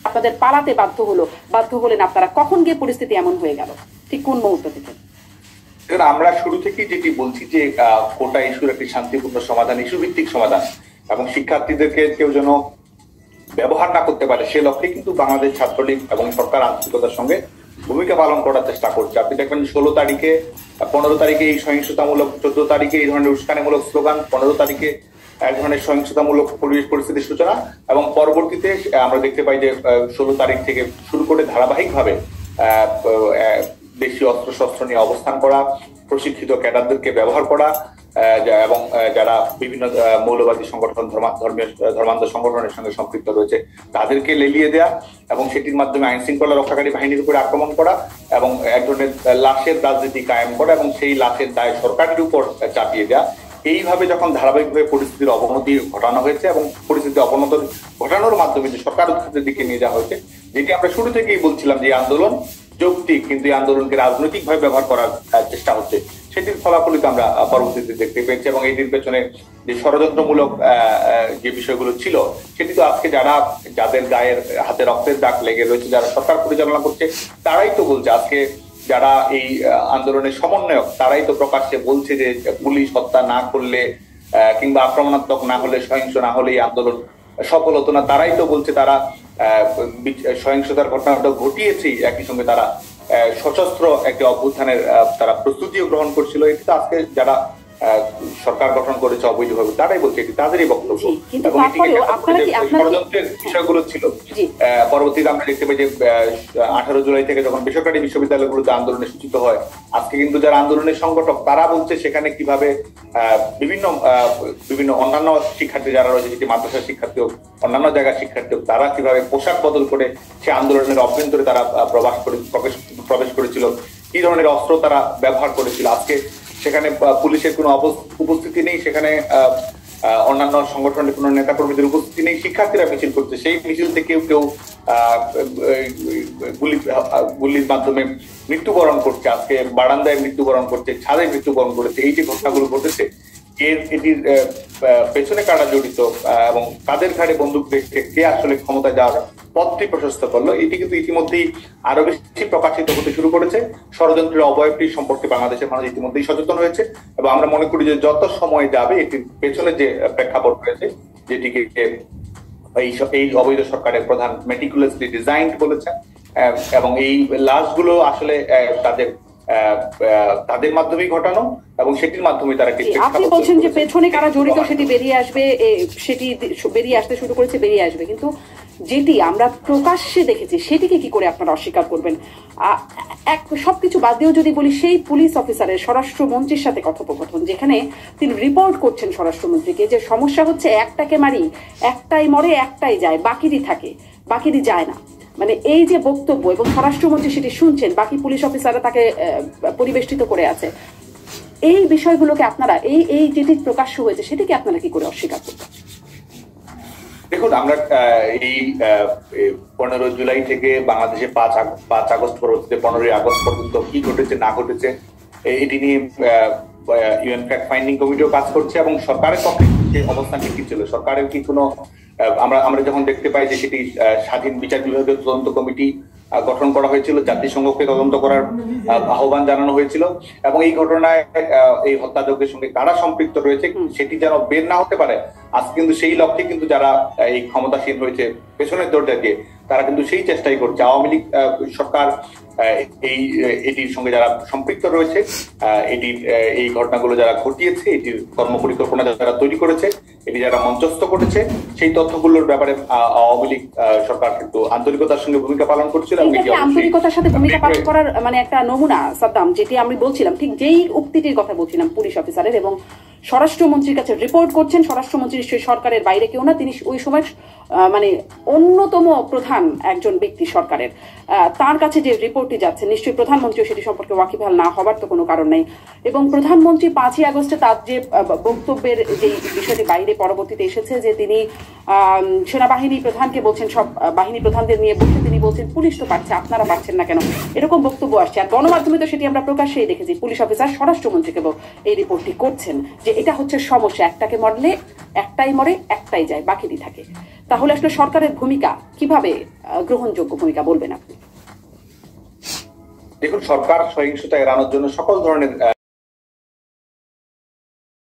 আপনাদের পালাতে বাধ্য হলেন আপনারা? কখন গিয়ে পরিস্থিতি এমন হয়ে গেল, ঠিক কোন মুহূর্ত থেকে? আমরা শুরু থেকেই যেটি বলছি যে কোটা ইস্যুর একটি শান্তিপূর্ণ সমাধান, ইস্যু ভিত্তিক সমাধান এবং শিক্ষার্থীদেরকে কেউ যেন ব্যবহার না করতে পারে সে লক্ষ্যে কিন্তু বাংলাদেশ ছাত্রলীগ এবং সরকার আন্তরিকতার সঙ্গে ভূমিকা পালন করার চেষ্টা করছে। আপনি দেখবেন 16 তারিখে 15 তারিখে এই সহিংসতামূলক, 14 তারিখে এই ধরনের উস্কানিমূলক স্লোগান, 15 তারিখে এক ধরনের সহিংসতামূলক পরিবেশ পরিস্থিতির সূচনা এবং পরবর্তীতে আমরা দেখতে পাই যে 16 তারিখ থেকে শুরু করে ধারাবাহিকভাবে দেশীয় অস্ত্রশস্ত্র নিয়ে অবস্থান করা, প্রশিক্ষিত ক্যাডারদেরকে ব্যবহার করা এবং যারা বিভিন্ন মৌলবাদী সংগঠন, ধর্মান্ধ সংগঠনের সঙ্গে সম্পৃক্ত রয়েছে তাদেরকে লেলিয়ে দেয়া এবং সেটির মাধ্যমে আইন শৃঙ্খলা রক্ষাকারী বাহিনীর উপরে আক্রমণ করা এবং এক ধরনের লাশের রাজনীতি কায়েম করা এবং সেই লাশের দায় সরকারের উপর চাপিয়ে দেয়া। এইভাবে যখন ধারাবাহিকভাবে পরিস্থিতির অবনতি ঘটানো হয়েছে এবং পরিস্থিতি অবনতি ঘটানোর মাধ্যমে যে সরকার উৎখাতের দিকে নিয়ে যাওয়া হয়েছে, যেটি আমরা শুরু থেকেই বলছিলাম যে আন্দোলন যৌক্তিক কিন্তু এই আন্দোলনকে রাজনৈতিকভাবে ব্যবহার করার চেষ্টা হচ্ছে, সেটির ফলাফলিত আমরা পরবর্তীতে দেখতে পেয়েছি এবং এটির পেছনে যে ষড়যন্ত্রমূলক যে বিষয়গুলো ছিল সেটি তো আজকে যাদের গায়ের হাতে রক্তের দাগ লেগে রয়েছে, যারা সরকার পরিচালনা করছে তারাই তো বলছে। আজকে যারা এই আন্দোলনের সমন্বয়ক তারাই তো প্রকাশ্যে বলছে যে পুলিশ হত্যা না করলে কিংবা আক্রমণাত্মক না হলে, সহিংস না হলে এই আন্দোলন সফল হতো না। তারাই তো বলছে তারা সহিংসতার ঘটনাটা ঘটিয়েছেই, একই সঙ্গে তারা সশস্ত্র একটি অভ্যুত্থানের তারা প্রস্তুতিও গ্রহণ করছিল। এটি তো আজকে যারা সরকার গঠন করেছে অবৈধভাবে তারাই বলছে, এটি তাদেরই বক্তব্য। ষড়যন্ত্রের বিষয়গুলো ছিল। পরবর্তীতে আমরা দেখতে পাই যে 18 জুলাই থেকে যখন বেসরকারি বিশ্ববিদ্যালয়গুলোতে আন্দোলনে সূচিত হয়, আজকে কিন্তু যারা আন্দোলনের সংগঠক তারা বলছে সেখানে কিভাবে বিভিন্ন অন্যান্য শিক্ষার্থী যারা রয়েছে, যেটি মাদ্রাসার শিক্ষার্থী হোক, অন্যান্য জায়গার শিক্ষার্থী হোক, তারা কিভাবে পোশাক বদল করে সে আন্দোলনের অভ্যন্তরে তারা প্রবেশ করেছিল, কি ধরনের অস্ত্র তারা ব্যবহার করেছিল। আজকে সেখানে পুলিশের কোনো উপস্থিতি নেই, সেখানে অন্যান্য সংগঠনের কোনো নেতা কর্মীদের উপস্থিতি নেই, শিক্ষার্থীরা মিছিল করছে। সেই মিছিল থেকে কেউ গুলির মাধ্যমে মৃত্যুবরণ করছে, আজকে বারান্দায় মৃত্যুবরণ করছে, ছাদে মৃত্যুবরণ করেছে। এই যে ঘটনাগুলো ঘটেছে এটির পেছনে কারা জড়িত এবং কাদের ঘাড়ে বন্দুক রেখে কে আসলে ক্ষমতা যাওয়ার পথটি প্রশস্ত করলো, এটি কিন্তু ইতিমধ্যেই আরো বেশি প্রকাশিত হতে শুরু করেছে। ষড়যন্ত্রের অবয়বটি সম্পর্কে বাংলাদেশের মানুষ ইতিমধ্যেই সচেতন হয়েছে এবং আমরা মনে করি যে যত সময় যাবে এটির পেছনে যে প্রেক্ষাপট রয়েছে, যেটিকে এই অবৈধ সরকারের প্রধান মেটিকুলাসলি ডিজাইনড বলেছেন এবং এই লাশগুলো আসলে তাদের মাধ্যমেই ঘটানো এবং সেটির মাধ্যমে তারা আপনি বলছেন যে পেছনে কারা জড়িত সেটি বেরিয়ে আসবে, সেটি বেরিয়ে আসতে শুরু করেছে, বেরিয়ে আসবে, কিন্তু যেটি আমরা প্রকাশ্যে দেখেছি সেটিকে কি করে আপনারা অস্বীকার করবেন? সবকিছু বাদ দিয়েও যদি বলি, সেই পুলিশ অফিসারের স্বরাষ্ট্রমন্ত্রীর সাথে কথোপকথন, যেখানে তিনি রিপোর্ট করছেন স্বরাষ্ট্রমন্ত্রীকে যে সমস্যা হচ্ছে একটাকে মারি, একটাই মরে একটাই যায়, বাকিরই থাকে, বাকিরই যায় না। মানে এই যে বক্তব্য এবং স্বরাষ্ট্রমন্ত্রী সেটি শুনছেন, বাকি পুলিশ অফিসাররা তাকে পরিবেষ্টিত করে আছে, এই বিষয়গুলোকে আপনারা এই যেটি প্রকাশ্য হয়েছে সেটিকে আপনারা কি করে অস্বীকার করবেন? দেখুন, আমরা এই 15 জুলাই থেকে বাংলাদেশে 5 আগস্ট পরবর্তীতে 15 আগস্ট পর্যন্ত কি ঘটেছে না ঘটেছে এটি নিয়ে ইউএন ফ্যাক্ট ফাইন্ডিং কমিটিও কাজ করছে এবং সরকারের পক্ষে যে অবস্থানটি কি ছিল, সরকারের কি কোনো আমরা যখন দেখতে পাই যে সেটি স্বাধীন বিচার বিভাগীয় তদন্ত কমিটি গঠন করা হয়েছিল, জাতিসংঘকে তদন্ত করার আহ্বান জানানো হয়েছিল এবং এই ঘটনায় এই হত্যাযজ্ঞের সঙ্গে কারা সম্পৃক্ত রয়েছে সেটি যেন বের না হতে পারে, আজ কিন্তু সেই লক্ষ্যে কিন্তু যারা এই ক্ষমতাসীন হয়েছে পেছনের দরজা দিয়ে তারা কিন্তু সেই চেষ্টাই করছে। আওয়ামী লীগ সরকার এটির সঙ্গে যারা সম্পৃক্ত রয়েছে, এই ঘটনাগুলো যারা ঘটিয়েছে, এটির কর্মপরিকল্পনা যারা তৈরি করেছে, এটি যারা মঞ্চস্থ করেছে, সেই তথ্যগুলোর ব্যাপারে আওয়ামী লীগ সরকার কিন্তু আন্তরিকতার সঙ্গে ভূমিকা পালন করছিল। আন্তরিকতার সাথে ভূমিকা পালন করার মানে একটা নমুনা সাদ্দাম, যেটি আমি বলছিলাম, ঠিক যেই উক্তিটির কথা বলছিলাম পুলিশ অফিসারের, এবং স্বরাষ্ট্রমন্ত্রীর কাছে রিপোর্ট করছেন। স্বরাষ্ট্রমন্ত্রী নিশ্চয়ই সরকারের বাইরে কেউ না, তিনি ওই সময় মানে অন্যতম প্রধান একজন ব্যক্তি সরকারের, তার কাছে যে রিপোর্টটি যাচ্ছে নিশ্চয়ই প্রধানমন্ত্রীও সেটি সম্পর্কে ওয়াকিবহাল না হবার তো কোনো কারণ নেই। এবং প্রধানমন্ত্রী 5 আগস্টে তার যে বক্তব্যের যে বিষয়টি বাইরে পরবর্তীতে এসেছে, যে তিনি সেনাবাহিনী প্রধানকে বলছেন, সব বাহিনী প্রধানদের নিয়ে বলছেন, তিনি বলছেন পুলিশ তো পারছে, আপনারা পারছেন না কেন, এরকম বক্তব্য আসছে। আর গণমাধ্যমে তো সেটি আমরা প্রকাশ্যেই দেখেছি, পুলিশ অফিসার স্বরাষ্ট্রমন্ত্রীকে এই রিপোর্টটি করছেন যে এটা হচ্ছে সমস্যা, একটাকে মরলে একটাই মরে একটাই যায়, বাকিটি থাকে। তাহলে তাহলে আসলে সরকারের ভূমিকা কিভাবে গ্রহণযোগ্য ভূমিকা বলবেন আপনি? দেখুন, সরকার সহিংসতা এড়ানোর জন্য সকল ধরনের